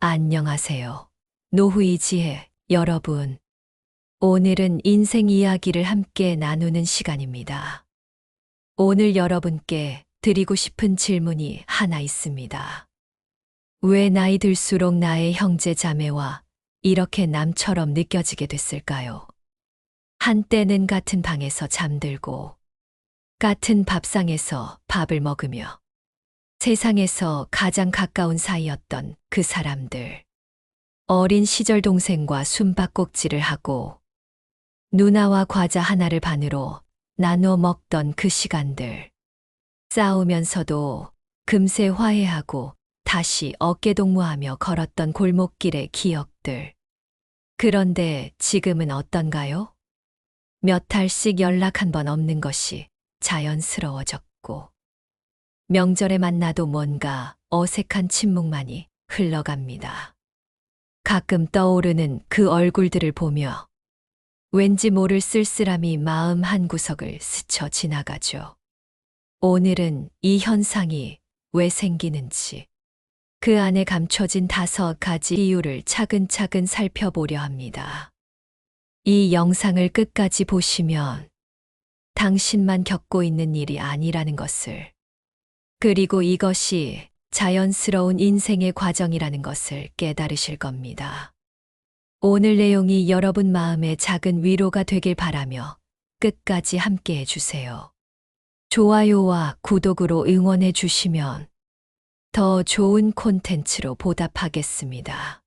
안녕하세요. 노후이지의 여러분. 오늘은 인생 이야기를 함께 나누는 시간입니다. 오늘 여러분께 드리고 싶은 질문이 하나 있습니다. 왜 나이 들수록 나의 형제 자매와 이렇게 남처럼 느껴지게 됐을까요? 한때는 같은 방에서 잠들고, 같은 밥상에서 밥을 먹으며, 세상에서 가장 가까운 사이였던 그 사람들. 어린 시절 동생과 숨바꼭질을 하고 누나와 과자 하나를 반으로 나눠 먹던 그 시간들. 싸우면서도 금세 화해하고 다시 어깨동무하며 걸었던 골목길의 기억들. 그런데 지금은 어떤가요? 몇 달씩 연락 한 번 없는 것이 자연스러워졌고, 명절에 만나도 뭔가 어색한 침묵만이 흘러갑니다. 가끔 떠오르는 그 얼굴들을 보며 왠지 모를 쓸쓸함이 마음 한구석을 스쳐 지나가죠. 오늘은 이 현상이 왜 생기는지, 그 안에 감춰진 5가지 이유를 차근차근 살펴보려 합니다. 이 영상을 끝까지 보시면 당신만 겪고 있는 일이 아니라는 것을, 그리고 이것이 자연스러운 인생의 과정이라는 것을 깨달으실 겁니다. 오늘 내용이 여러분 마음에 작은 위로가 되길 바라며 끝까지 함께 해주세요. 좋아요와 구독으로 응원해 주시면 더 좋은 콘텐츠로 보답하겠습니다.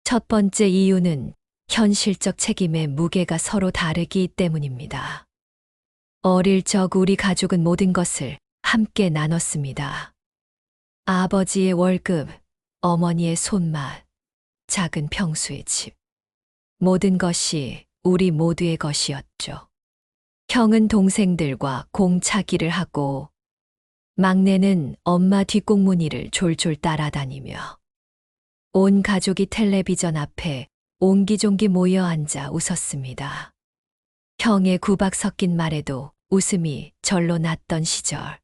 첫 번째 이유는 현실적 책임의 무게가 서로 다르기 때문입니다. 어릴 적 우리 가족은 모든 것을 함께 나눴습니다. 아버지의 월급, 어머니의 손맛, 작은 평수의 집. 모든 것이 우리 모두의 것이었죠. 형은 동생들과 공차기를 하고, 막내는 엄마 뒷공무니를 졸졸 따라다니며, 온 가족이 텔레비전 앞에 옹기종기 모여 앉아 웃었습니다. 형의 구박 섞인 말에도 웃음이 절로 났던 시절.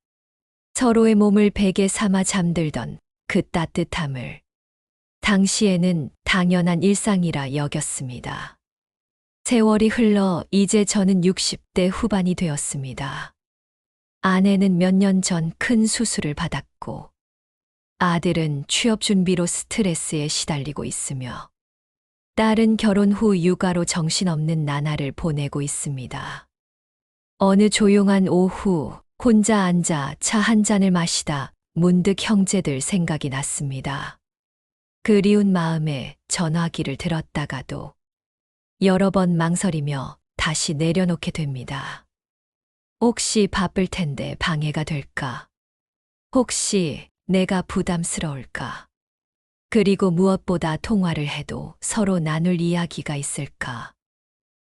서로의 몸을 베개 삼아 잠들던 그 따뜻함을 당시에는 당연한 일상이라 여겼습니다. 세월이 흘러 이제 저는 60대 후반이 되었습니다. 아내는 몇 년 전 큰 수술을 받았고, 아들은 취업 준비로 스트레스에 시달리고 있으며, 딸은 결혼 후 육아로 정신없는 나날을 보내고 있습니다. 어느 조용한 오후, 혼자 앉아 차 한 잔을 마시다 문득 형제들 생각이 났습니다. 그리운 마음에 전화기를 들었다가도 여러 번 망설이며 다시 내려놓게 됩니다. 혹시 바쁠 텐데 방해가 될까? 혹시 내가 부담스러울까? 그리고 무엇보다 통화를 해도 서로 나눌 이야기가 있을까?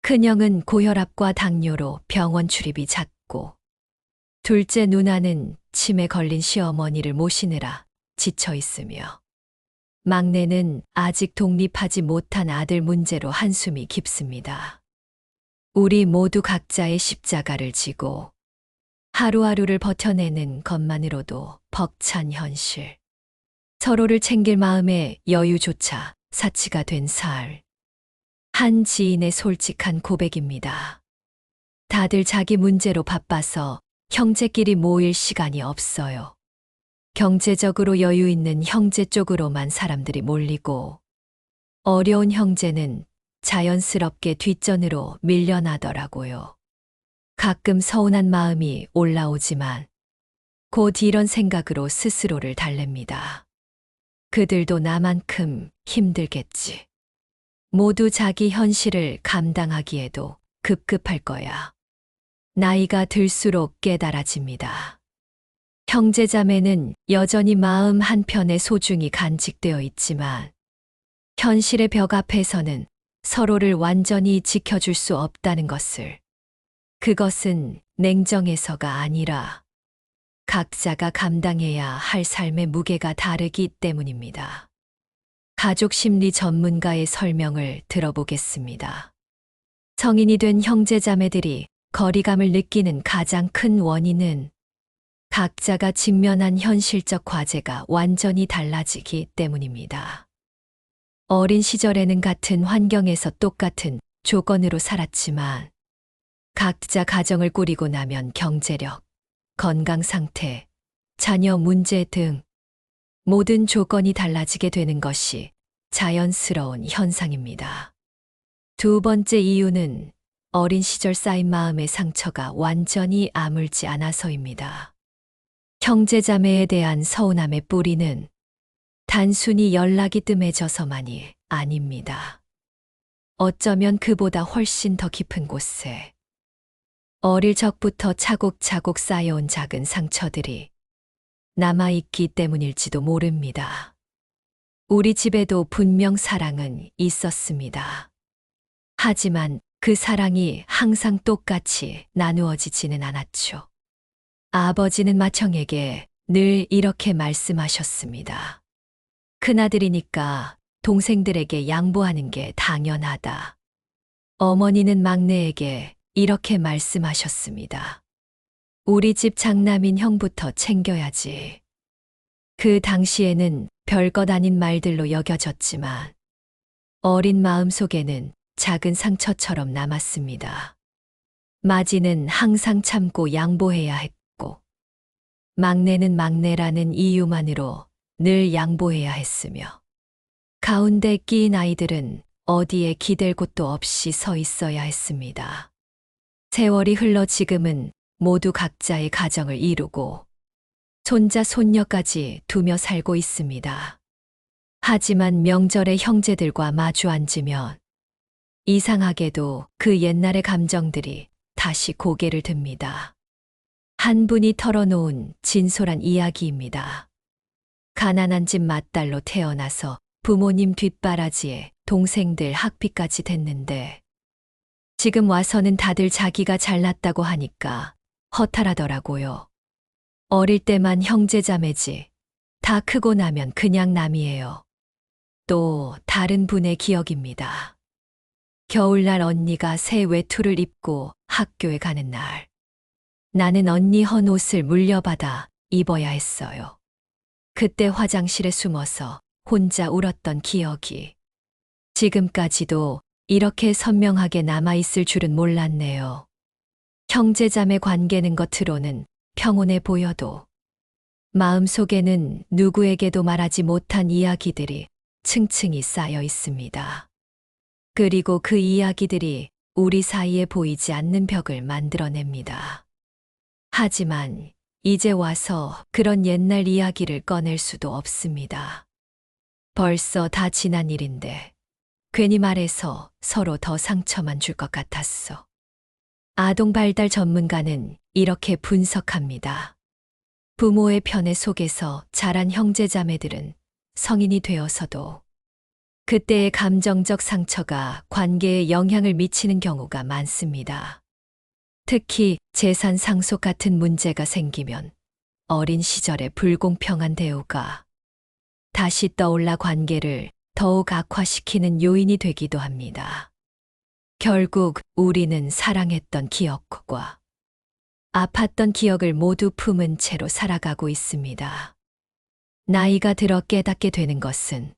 큰형은 고혈압과 당뇨로 병원 출입이 잦고, 둘째 누나는 치매 걸린 시어머니를 모시느라 지쳐 있으며, 막내는 아직 독립하지 못한 아들 문제로 한숨이 깊습니다. 우리 모두 각자의 십자가를 지고 하루하루를 버텨내는 것만으로도 벅찬 현실. 서로를 챙길 마음의 여유조차 사치가 된 살. 한 지인의 솔직한 고백입니다. 다들 자기 문제로 바빠서 형제끼리 모일 시간이 없어요. 경제적으로 여유 있는 형제 쪽으로만 사람들이 몰리고, 어려운 형제는 자연스럽게 뒷전으로 밀려나더라고요. 가끔 서운한 마음이 올라오지만 곧 이런 생각으로 스스로를 달랩니다. 그들도 나만큼 힘들겠지. 모두 자기 현실을 감당하기에도 급급할 거야. 나이가 들수록 깨달아집니다. 형제자매는 여전히 마음 한편에 소중히 간직되어 있지만, 현실의 벽 앞에서는 서로를 완전히 지켜줄 수 없다는 것을, 그것은 냉정해서가 아니라 각자가 감당해야 할 삶의 무게가 다르기 때문입니다. 가족 심리 전문가의 설명을 들어보겠습니다. 성인이 된 형제자매들이 거리감을 느끼는 가장 큰 원인은 각자가 직면한 현실적 과제가 완전히 달라지기 때문입니다. 어린 시절에는 같은 환경에서 똑같은 조건으로 살았지만 각자 가정을 꾸리고 나면 경제력, 건강 상태, 자녀 문제 등 모든 조건이 달라지게 되는 것이 자연스러운 현상입니다. 두 번째 이유는 어린 시절 쌓인 마음의 상처가 완전히 아물지 않아서입니다. 형제자매에 대한 서운함의 뿌리는 단순히 연락이 뜸해져서만이 아닙니다. 어쩌면 그보다 훨씬 더 깊은 곳에 어릴 적부터 차곡차곡 쌓여온 작은 상처들이 남아있기 때문일지도 모릅니다. 우리 집에도 분명 사랑은 있었습니다. 하지만 그 사랑이 항상 똑같이 나누어지지는 않았죠. 아버지는 맏형에게 늘 이렇게 말씀하셨습니다. 큰아들이니까 동생들에게 양보하는 게 당연하다. 어머니는 막내에게 이렇게 말씀하셨습니다. 우리 집 장남인 형부터 챙겨야지. 그 당시에는 별것 아닌 말들로 여겨졌지만 어린 마음 속에는 작은 상처처럼 남았습니다. 마지는 항상 참고 양보해야 했고, 막내는 막내라는 이유만으로 늘 양보해야 했으며, 가운데 끼인 아이들은 어디에 기댈 곳도 없이 서 있어야 했습니다. 세월이 흘러 지금은 모두 각자의 가정을 이루고, 손자, 손녀까지 두며 살고 있습니다. 하지만 명절에 형제들과 마주 앉으면 이상하게도 그 옛날의 감정들이 다시 고개를 듭니다. 한 분이 털어놓은 진솔한 이야기입니다. 가난한 집 맏딸로 태어나서 부모님 뒷바라지에 동생들 학비까지 댔는데 지금 와서는 다들 자기가 잘났다고 하니까 허탈하더라고요. 어릴 때만 형제자매지 다 크고 나면 그냥 남이에요. 또 다른 분의 기억입니다. 겨울날 언니가 새 외투를 입고 학교에 가는 날. 나는 언니 헌 옷을 물려받아 입어야 했어요. 그때 화장실에 숨어서 혼자 울었던 기억이 지금까지도 이렇게 선명하게 남아있을 줄은 몰랐네요. 형제자매 관계는 겉으로는 평온해 보여도 마음속에는 누구에게도 말하지 못한 이야기들이 층층이 쌓여 있습니다. 그리고 그 이야기들이 우리 사이에 보이지 않는 벽을 만들어냅니다. 하지만 이제 와서 그런 옛날 이야기를 꺼낼 수도 없습니다. 벌써 다 지난 일인데 괜히 말해서 서로 더 상처만 줄 것 같았어. 아동 발달 전문가는 이렇게 분석합니다. 부모의 편애 속에서 자란 형제자매들은 성인이 되어서도 그때의 감정적 상처가 관계에 영향을 미치는 경우가 많습니다. 특히 재산 상속 같은 문제가 생기면 어린 시절의 불공평한 대우가 다시 떠올라 관계를 더욱 악화시키는 요인이 되기도 합니다. 결국 우리는 사랑했던 기억과 아팠던 기억을 모두 품은 채로 살아가고 있습니다. 나이가 들어 깨닫게 되는 것은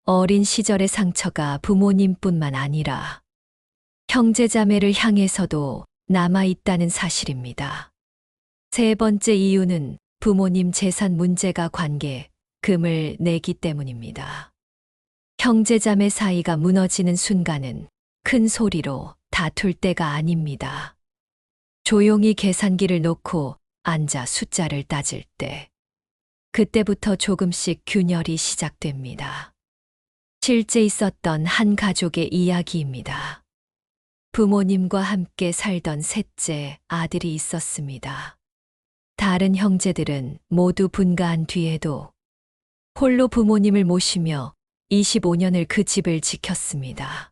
어린 시절의 상처가 부모님뿐만 아니라 형제자매를 향해서도 남아있다는 사실입니다. 세 번째 이유는 부모님 재산 문제가 관계에 금을 내기 때문입니다. 형제자매 사이가 무너지는 순간은 큰 소리로 다툴 때가 아닙니다. 조용히 계산기를 놓고 앉아 숫자를 따질 때, 그때부터 조금씩 균열이 시작됩니다. 실제 있었던 한 가족의 이야기입니다. 부모님과 함께 살던 셋째 아들이 있었습니다. 다른 형제들은 모두 분가한 뒤에도 홀로 부모님을 모시며 25년을 그 집을 지켰습니다.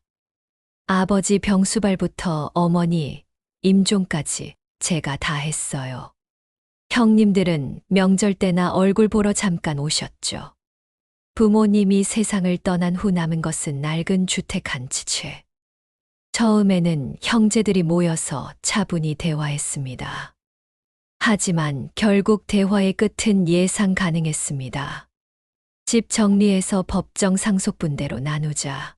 아버지 병수발부터 어머니, 임종까지 제가 다 했어요. 형님들은 명절 때나 얼굴 보러 잠깐 오셨죠. 부모님이 세상을 떠난 후 남은 것은 낡은 주택 한 채. 처음에는 형제들이 모여서 차분히 대화했습니다. 하지만 결국 대화의 끝은 예상 가능했습니다. 집 정리해서 법정 상속분대로 나누자.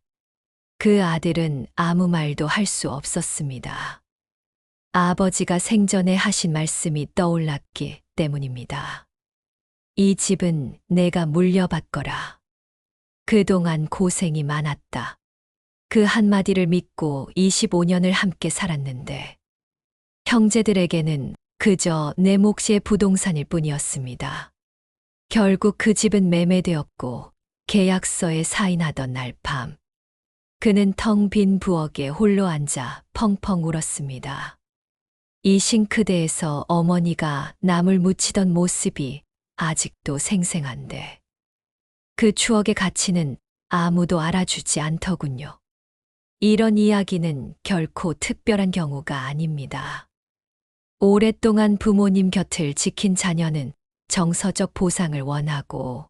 그 아들은 아무 말도 할 수 없었습니다. 아버지가 생전에 하신 말씀이 떠올랐기 때문입니다. 이 집은 내가 물려받거라. 그동안 고생이 많았다. 그 한마디를 믿고 25년을 함께 살았는데 형제들에게는 그저 내 몫의 부동산일 뿐이었습니다. 결국 그 집은 매매되었고 계약서에 사인하던 날 밤 그는 텅 빈 부엌에 홀로 앉아 펑펑 울었습니다. 이 싱크대에서 어머니가 나물 무치던 모습이 아직도 생생한데 그 추억의 가치는 아무도 알아주지 않더군요. 이런 이야기는 결코 특별한 경우가 아닙니다. 오랫동안 부모님 곁을 지킨 자녀는 정서적 보상을 원하고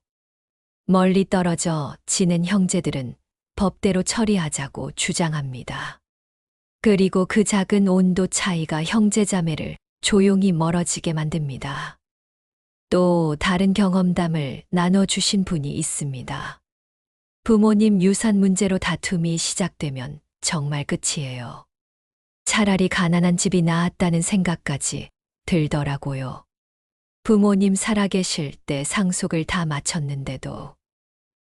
멀리 떨어져 지낸 형제들은 법대로 처리하자고 주장합니다. 그리고 그 작은 온도 차이가 형제자매를 조용히 멀어지게 만듭니다. 또 다른 경험담을 나눠주신 분이 있습니다. 부모님 유산 문제로 다툼이 시작되면 정말 끝이에요. 차라리 가난한 집이 나았다는 생각까지 들더라고요. 부모님 살아계실 때 상속을 다 마쳤는데도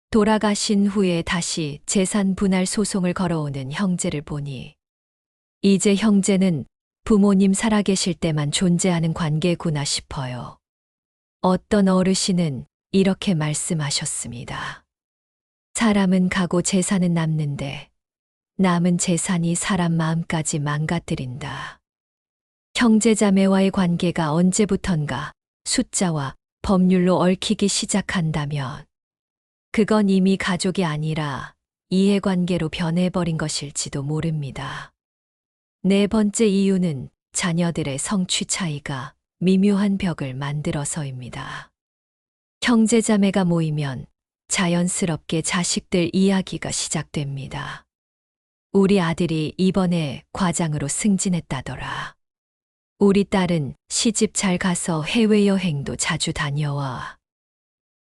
돌아가신 후에 다시 재산 분할 소송을 걸어오는 형제를 보니 이제 형제는 부모님 살아계실 때만 존재하는 관계구나 싶어요. 어떤 어르신은 이렇게 말씀하셨습니다. 사람은 가고 재산은 남는데 남은 재산이 사람 마음까지 망가뜨린다. 형제자매와의 관계가 언제부턴가 숫자와 법률로 얽히기 시작한다면 그건 이미 가족이 아니라 이해관계로 변해버린 것일지도 모릅니다. 네 번째 이유는 자녀들의 성취 차이가 미묘한 벽을 만들어서입니다. 형제자매가 모이면 자연스럽게 자식들 이야기가 시작됩니다. 우리 아들이 이번에 과장으로 승진했다더라. 우리 딸은 시집 잘 가서 해외여행도 자주 다녀와.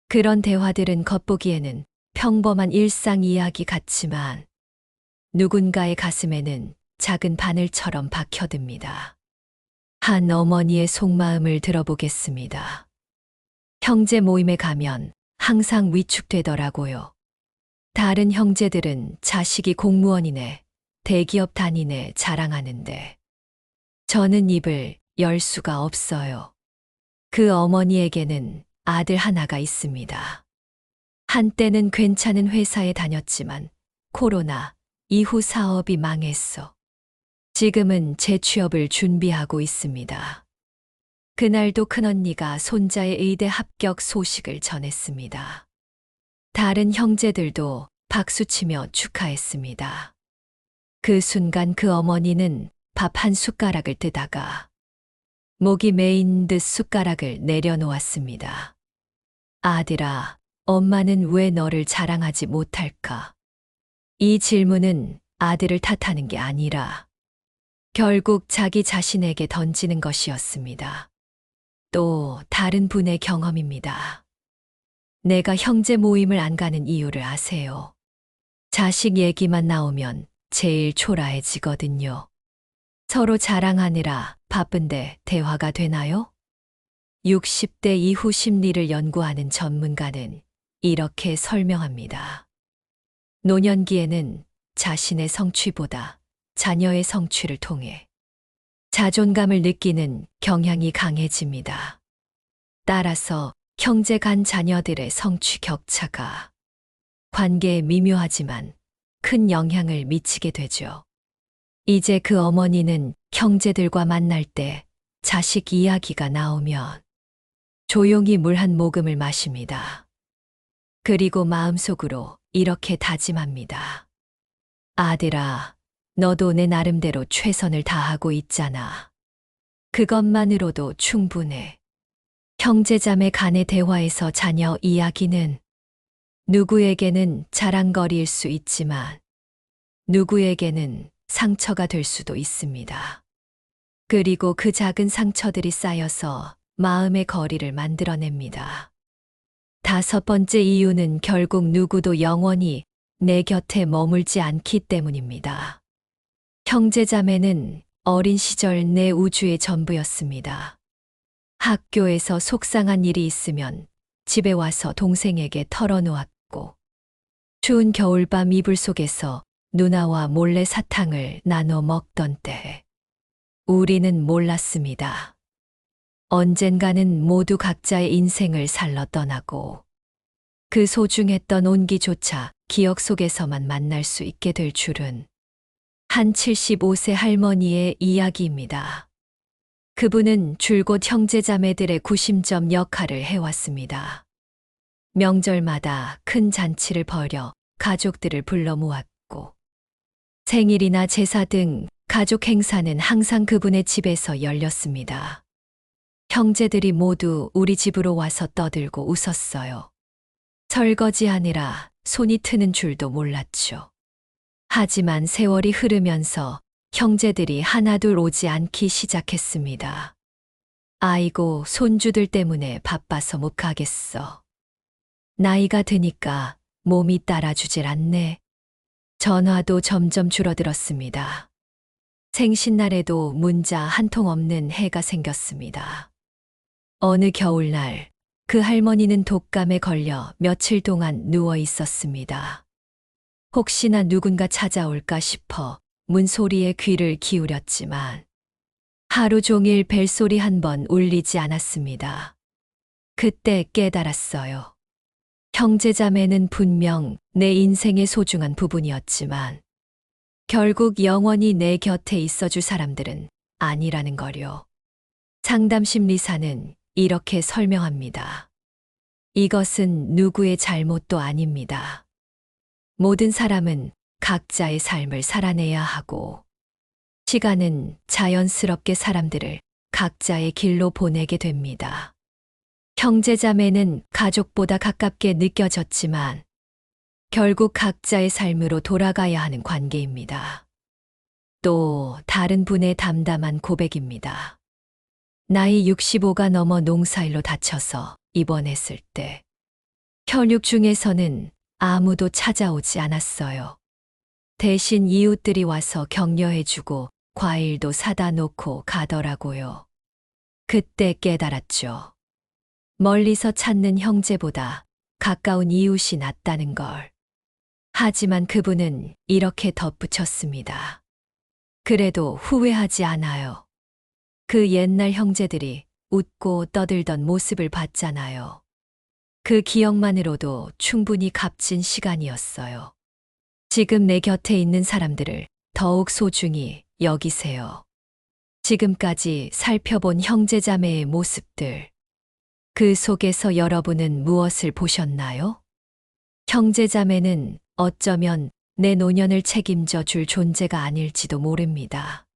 그런 대화들은 겉보기에는 평범한 일상 이야기 같지만 누군가의 가슴에는 작은 바늘처럼 박혀듭니다. 한 어머니의 속마음을 들어보겠습니다. 형제 모임에 가면 항상 위축되더라고요. 다른 형제들은 자식이 공무원이네, 대기업 다니네 자랑하는데 저는 입을 열 수가 없어요. 그 어머니에게는 아들 하나가 있습니다. 한때는 괜찮은 회사에 다녔지만 코로나 이후 사업이 망했어. 지금은 재취업을 준비하고 있습니다. 그날도 큰언니가 손자의 의대 합격 소식을 전했습니다. 다른 형제들도 박수치며 축하했습니다. 그 순간 그 어머니는 밥 한 숟가락을 뜨다가 목이 메인 듯 숟가락을 내려놓았습니다. 아들아, 엄마는 왜 너를 자랑하지 못할까? 이 질문은 아들을 탓하는 게 아니라 결국 자기 자신에게 던지는 것이었습니다. 또 다른 분의 경험입니다. 내가 형제 모임을 안 가는 이유를 아세요? 자식 얘기만 나오면 제일 초라해지거든요. 서로 자랑하느라 바쁜데 대화가 되나요? 60대 이후 심리를 연구하는 전문가는 이렇게 설명합니다. 노년기에는 자신의 성취보다 자녀의 성취를 통해 자존감을 느끼는 경향이 강해집니다. 따라서 형제 간 자녀들의 성취 격차가 관계에 미묘하지만 큰 영향을 미치게 되죠. 이제 그 어머니는 형제들과 만날 때 자식 이야기가 나오면 조용히 물 한 모금을 마십니다. 그리고 마음속으로 이렇게 다짐합니다. 아들아, 너도 내 나름대로 최선을 다하고 있잖아. 그것만으로도 충분해. 형제자매 간의 대화에서 자녀 이야기는 누구에게는 자랑거리일 수 있지만 누구에게는 상처가 될 수도 있습니다. 그리고 그 작은 상처들이 쌓여서 마음의 거리를 만들어냅니다. 5번째 이유는 결국 누구도 영원히 내 곁에 머물지 않기 때문입니다. 형제자매는 어린 시절 내 우주의 전부였습니다. 학교에서 속상한 일이 있으면 집에 와서 동생에게 털어놓았고, 추운 겨울밤 이불 속에서 누나와 몰래 사탕을 나눠 먹던 때, 우리는 몰랐습니다. 언젠가는 모두 각자의 인생을 살러 떠나고, 그 소중했던 온기조차 기억 속에서만 만날 수 있게 될 줄은. 한 75세 할머니의 이야기입니다. 그분은 줄곧 형제자매들의 구심점 역할을 해왔습니다. 명절마다 큰 잔치를 벌여 가족들을 불러 모았고, 생일이나 제사 등 가족 행사는 항상 그분의 집에서 열렸습니다. 형제들이 모두 우리 집으로 와서 떠들고 웃었어요. 설거지하느라 손이 트는 줄도 몰랐죠. 하지만 세월이 흐르면서 형제들이 하나둘 오지 않기 시작했습니다. 아이고, 손주들 때문에 바빠서 못 가겠어. 나이가 드니까 몸이 따라주질 않네. 전화도 점점 줄어들었습니다. 생신날에도 문자 한 통 없는 해가 생겼습니다. 어느 겨울날 그 할머니는 독감에 걸려 며칠 동안 누워 있었습니다. 혹시나 누군가 찾아올까 싶어 문소리에 귀를 기울였지만 하루 종일 벨소리 한 번 울리지 않았습니다. 그때 깨달았어요. 형제자매는 분명 내 인생의 소중한 부분이었지만 결국 영원히 내 곁에 있어줄 사람들은 아니라는 거요. 상담심리사는 이렇게 설명합니다. 이것은 누구의 잘못도 아닙니다. 모든 사람은 각자의 삶을 살아내야 하고, 시간은 자연스럽게 사람들을 각자의 길로 보내게 됩니다. 형제자매는 가족보다 가깝게 느껴졌지만 결국 각자의 삶으로 돌아가야 하는 관계입니다. 또 다른 분의 담담한 고백입니다. 나이 65가 넘어 농사일로 다쳐서 입원했을 때 혈육 중에서는 아무도 찾아오지 않았어요. 대신 이웃들이 와서 격려해주고 과일도 사다 놓고 가더라고요. 그때 깨달았죠. 멀리서 찾는 형제보다 가까운 이웃이 낫다는 걸. 하지만 그분은 이렇게 덧붙였습니다. 그래도 후회하지 않아요. 그 옛날 형제들이 웃고 떠들던 모습을 봤잖아요. 그 기억만으로도 충분히 값진 시간이었어요. 지금 내 곁에 있는 사람들을 더욱 소중히 여기세요. 지금까지 살펴본 형제자매의 모습들, 그 속에서 여러분은 무엇을 보셨나요? 형제자매는 어쩌면 내 노년을 책임져 줄 존재가 아닐지도 모릅니다.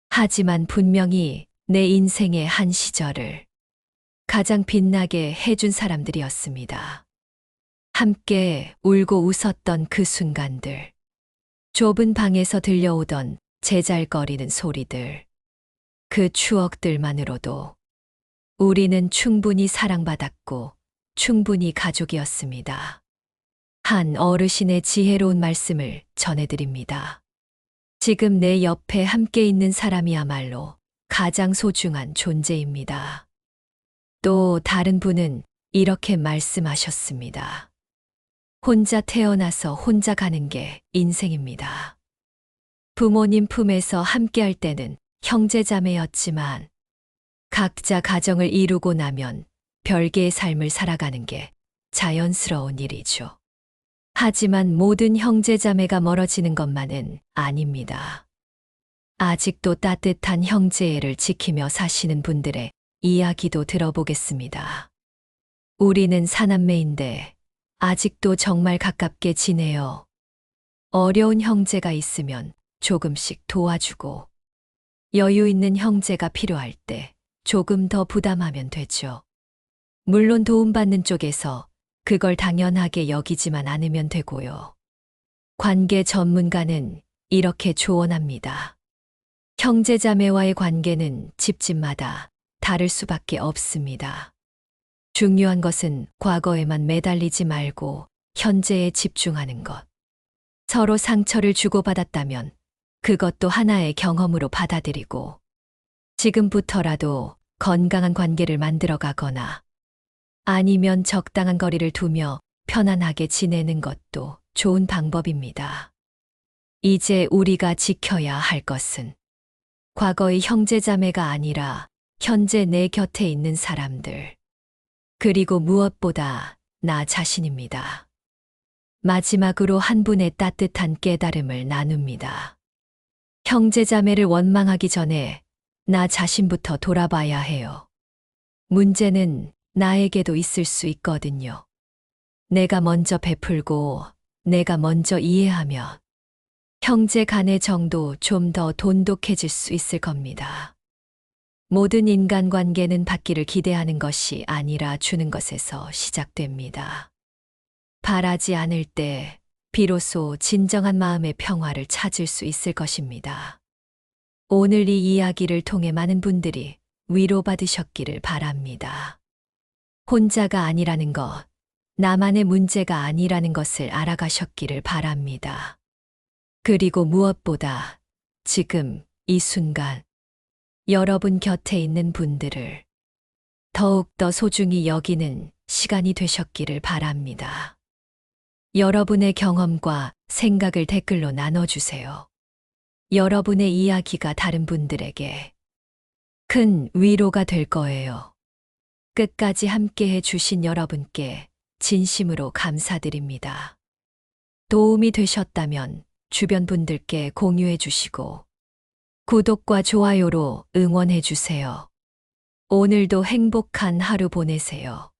하지만 분명히 내 인생의 한 시절을 가장 빛나게 해준 사람들이었습니다. 함께 울고 웃었던 그 순간들, 좁은 방에서 들려오던 제잘거리는 소리들, 그 추억들만으로도 우리는 충분히 사랑받았고 충분히 가족이었습니다. 한 어르신의 지혜로운 말씀을 전해드립니다. 지금 내 옆에 함께 있는 사람이야말로 가장 소중한 존재입니다. 또 다른 분은 이렇게 말씀하셨습니다. 혼자 태어나서 혼자 가는 게 인생입니다. 부모님 품에서 함께할 때는 형제자매였지만 각자 가정을 이루고 나면 별개의 삶을 살아가는 게 자연스러운 일이죠. 하지만 모든 형제자매가 멀어지는 것만은 아닙니다. 아직도 따뜻한 형제애를 지키며 사시는 분들의 이야기도 들어보겠습니다. 우리는 사남매인데 아직도 정말 가깝게 지내요. 어려운 형제가 있으면 조금씩 도와주고, 여유 있는 형제가 필요할 때 조금 더 부담하면 되죠. 물론 도움받는 쪽에서 그걸 당연하게 여기지만 않으면 되고요. 관계 전문가는 이렇게 조언합니다. 형제자매와의 관계는 집집마다 다를 수밖에 없습니다. 중요한 것은 과거에만 매달리지 말고 현재에 집중하는 것. 서로 상처를 주고받았다면 그것도 하나의 경험으로 받아들이고 지금부터라도 건강한 관계를 만들어 가거나 아니면 적당한 거리를 두며 편안하게 지내는 것도 좋은 방법입니다. 이제 우리가 지켜야 할 것은 과거의 형제자매가 아니라 현재 내 곁에 있는 사람들, 그리고 무엇보다 나 자신입니다. 마지막으로 한 분의 따뜻한 깨달음을 나눕니다. 형제자매를 원망하기 전에 나 자신부터 돌아봐야 해요. 문제는 나에게도 있을 수 있거든요. 내가 먼저 베풀고 내가 먼저 이해하면 형제 간의 정도 좀 더 돈독해질 수 있을 겁니다. 모든 인간관계는 받기를 기대하는 것이 아니라 주는 것에서 시작됩니다. 바라지 않을 때 비로소 진정한 마음의 평화를 찾을 수 있을 것입니다. 오늘 이 이야기를 통해 많은 분들이 위로받으셨기를 바랍니다. 혼자가 아니라는 것, 나만의 문제가 아니라는 것을 알아가셨기를 바랍니다. 그리고 무엇보다 지금 이 순간 여러분 곁에 있는 분들을 더욱더 소중히 여기는 시간이 되셨기를 바랍니다. 여러분의 경험과 생각을 댓글로 나눠주세요. 여러분의 이야기가 다른 분들에게 큰 위로가 될 거예요. 끝까지 함께 해주신 여러분께 진심으로 감사드립니다. 도움이 되셨다면 주변 분들께 공유해 주시고 구독과 좋아요로 응원해 주세요. 오늘도 행복한 하루 보내세요.